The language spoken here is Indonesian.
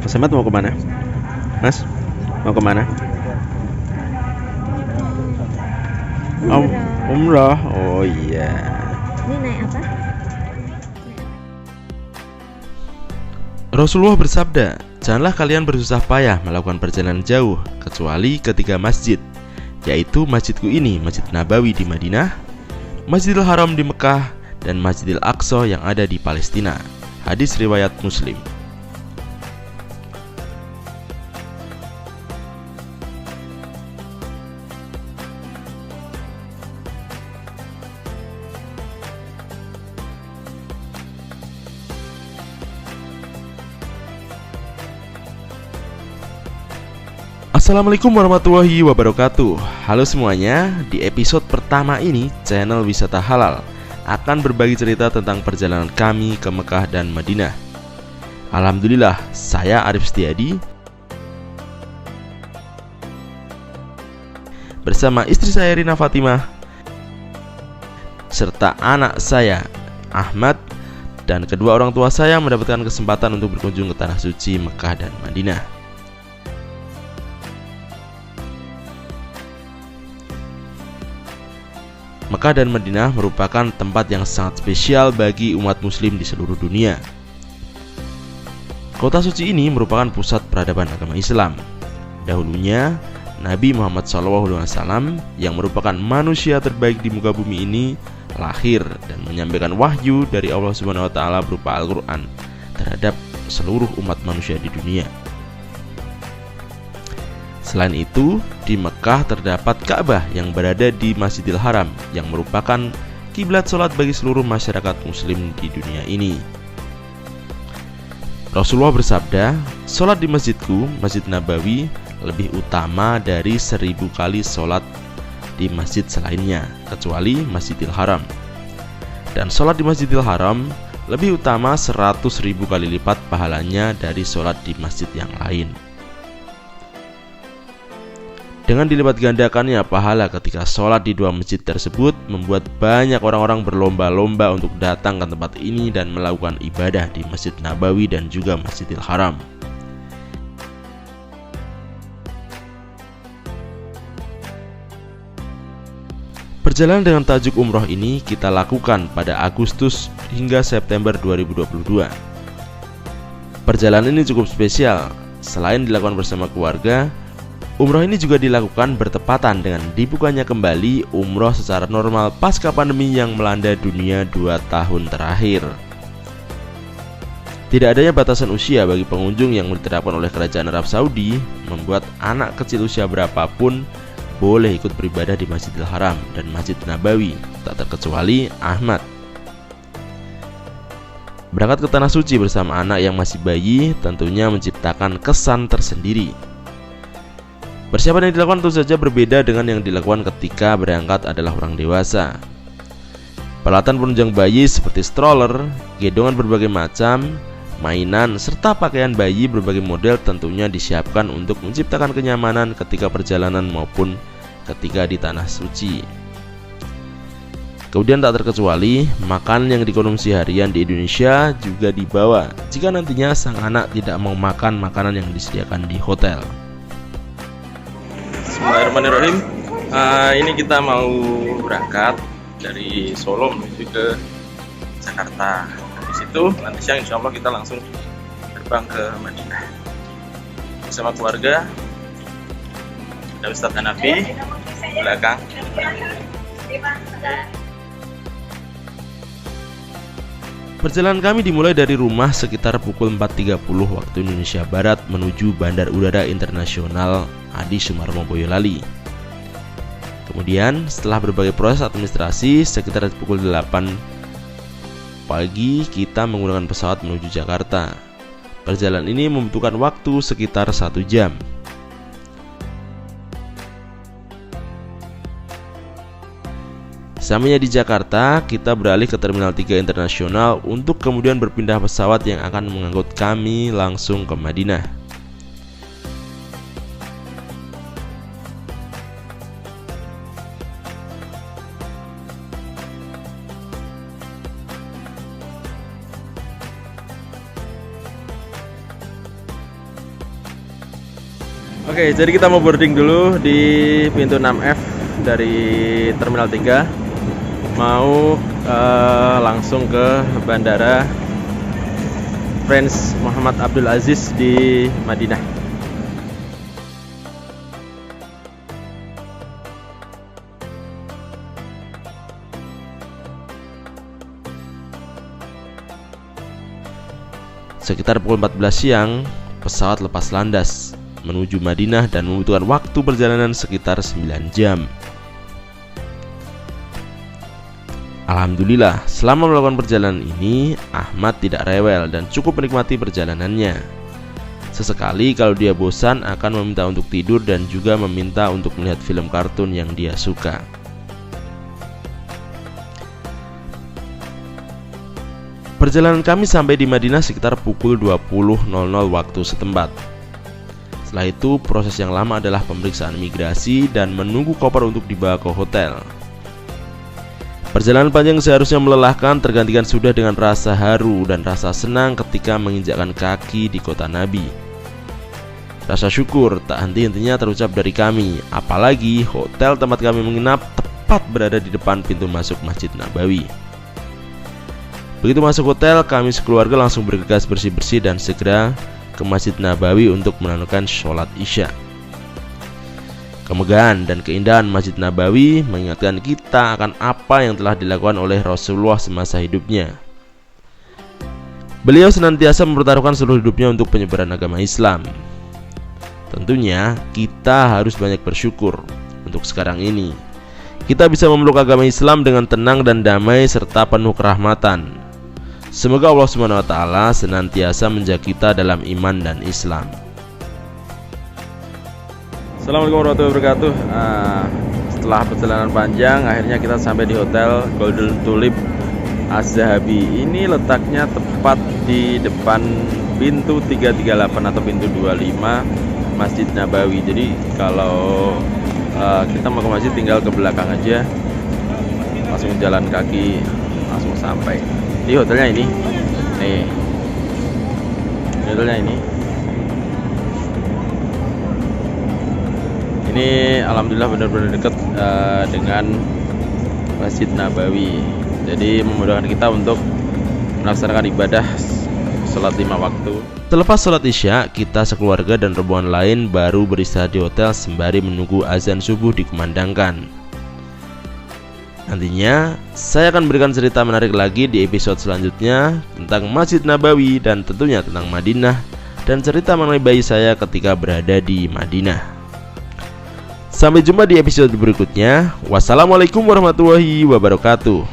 Mas Ahmad mau kemana? Mas, mau kemana? Umroh. Oh iya. Ini naik apa? Rasulullah bersabda, janganlah kalian bersusah payah melakukan perjalanan jauh kecuali ke 3 masjid, yaitu masjidku ini, Masjid Nabawi di Madinah, Masjidil Haram di Mekah, dan Masjidil Aqsa yang ada di Palestina. Hadis riwayat Muslim. Assalamualaikum warahmatullahi wabarakatuh. Halo semuanya, di episode pertama ini channel Wisata Halal akan berbagi cerita tentang perjalanan kami ke Mekah dan Madinah. Alhamdulillah, saya Arif Setiadi bersama istri saya Rina Fatimah serta anak saya Ahmad dan kedua orang tua saya mendapatkan kesempatan untuk berkunjung ke Tanah Suci Mekah dan Madinah. Mekah dan Madinah merupakan tempat yang sangat spesial bagi umat muslim di seluruh dunia. Kota suci ini merupakan pusat peradaban agama Islam. Dahulunya, Nabi Muhammad SAW yang merupakan manusia terbaik di muka bumi ini lahir dan menyampaikan wahyu dari Allah SWT berupa Al-Quran terhadap seluruh umat manusia di dunia. Selain itu, di Mekah terdapat Ka'bah yang berada di Masjidil Haram yang merupakan kiblat sholat bagi seluruh masyarakat muslim di dunia ini. Rasulullah bersabda, sholat di masjidku, Masjid Nabawi, lebih utama dari 1000 kali sholat di masjid selainnya, kecuali Masjidil Haram. Dan sholat di Masjidil Haram lebih utama 100.000 kali lipat pahalanya dari sholat di masjid yang lain. Dengan dilipat gandakannya pahala ketika sholat di 2 masjid tersebut membuat banyak orang-orang berlomba-lomba untuk datang ke tempat ini dan melakukan ibadah di Masjid Nabawi dan juga Masjidil Haram. Perjalanan dengan tajuk umroh ini kita lakukan pada Agustus hingga September 2022. Perjalanan ini cukup spesial. Selain dilakukan bersama keluarga, umroh ini juga dilakukan bertepatan dengan dibukanya kembali umroh secara normal pasca pandemi yang melanda dunia 2 tahun terakhir. Tidak adanya batasan usia bagi pengunjung yang diterapkan oleh Kerajaan Arab Saudi membuat anak kecil usia berapapun boleh ikut beribadah di Masjidil Haram dan Masjid Nabawi, tak terkecuali Ahmad. Berangkat ke Tanah Suci bersama anak yang masih bayi tentunya menciptakan kesan tersendiri. Persiapan yang dilakukan tentu saja berbeda dengan yang dilakukan ketika berangkat adalah orang dewasa. Peralatan penunjang bayi seperti stroller, gendongan berbagai macam, mainan, serta pakaian bayi berbagai model tentunya disiapkan untuk menciptakan kenyamanan ketika perjalanan maupun ketika di Tanah Suci. Kemudian tak terkecuali, makanan yang dikonsumsi harian di Indonesia juga dibawa jika nantinya sang anak tidak mau makan makanan yang disediakan di hotel. Bismillahirrahmanirrahim. Ini kita mau berangkat dari Solo menuju ke Jakarta. Di situ nanti siang insya Allah kita langsung terbang ke Madinah bersama keluarga. Ada Ustadz Hanafi di belakang. Perjalanan kami dimulai dari rumah sekitar pukul 4.30 waktu Indonesia Barat menuju Bandar Udara Internasional Adi Sumarmo Boyolali. Kemudian setelah berbagai proses administrasi sekitar pukul 8 pagi kita menggunakan pesawat menuju Jakarta. Perjalanan ini membutuhkan waktu sekitar 1 jam. Sampainya di Jakarta, kita beralih ke Terminal 3 Internasional untuk kemudian berpindah pesawat yang akan mengangkut kami langsung ke Madinah. Oke, jadi kita mau boarding dulu di pintu 6F dari Terminal 3. Mau langsung ke Bandara Prince Muhammad Abdul Aziz di Madinah. Sekitar pukul 14 siang, pesawat lepas landas menuju Madinah dan membutuhkan waktu perjalanan sekitar 9 jam. Alhamdulillah, selama melakukan perjalanan ini, Ahmad tidak rewel dan cukup menikmati perjalanannya. Sesekali kalau dia bosan akan meminta untuk tidur dan juga meminta untuk melihat film kartun yang dia suka. Perjalanan kami sampai di Madinah sekitar pukul 20.00 waktu setempat. Setelah itu, proses yang lama adalah pemeriksaan imigrasi dan menunggu koper untuk dibawa ke hotel. Perjalanan panjang seharusnya melelahkan tergantikan sudah dengan rasa haru dan rasa senang ketika menginjakkan kaki di kota Nabi. Rasa syukur tak henti-hentinya terucap dari kami, apalagi hotel tempat kami menginap tepat berada di depan pintu masuk Masjid Nabawi. Begitu masuk hotel, kami sekeluarga langsung bergegas bersih-bersih dan segera ke Masjid Nabawi untuk menunaikan sholat Isya. Kemegahan dan keindahan Masjid Nabawi mengingatkan kita akan apa yang telah dilakukan oleh Rasulullah semasa hidupnya. Beliau senantiasa mempertaruhkan seluruh hidupnya untuk penyebaran agama Islam. Tentunya kita harus banyak bersyukur untuk sekarang ini kita bisa memeluk agama Islam dengan tenang dan damai serta penuh kerahmatan. Semoga Allah SWT senantiasa menjaga kita dalam iman dan Islam. Assalamualaikum warahmatullahi wabarakatuh. Setelah perjalanan panjang, akhirnya kita sampai di hotel Golden Tulip Az-Zahabi. Ini letaknya tepat di depan pintu 338 atau pintu 25 Masjid Nabawi. Jadi kalau kita mau ke masjid tinggal ke belakang aja, langsung jalan kaki langsung sampai. Di hotelnya ini, nih, hotelnya ini alhamdulillah benar-benar dekat dengan Masjid Nabawi. Jadi memudahkan kita untuk melaksanakan ibadah sholat 5 waktu. Selepas sholat Isya, kita sekeluarga dan rombongan lain baru beristirahat di hotel sembari menunggu azan subuh dikumandangkan. Nantinya, saya akan berikan cerita menarik lagi di episode selanjutnya tentang Masjid Nabawi dan tentunya tentang Madinah dan cerita mengenai bayi saya ketika berada di Madinah. Sampai jumpa di episode berikutnya. Wassalamualaikum warahmatullahi wabarakatuh.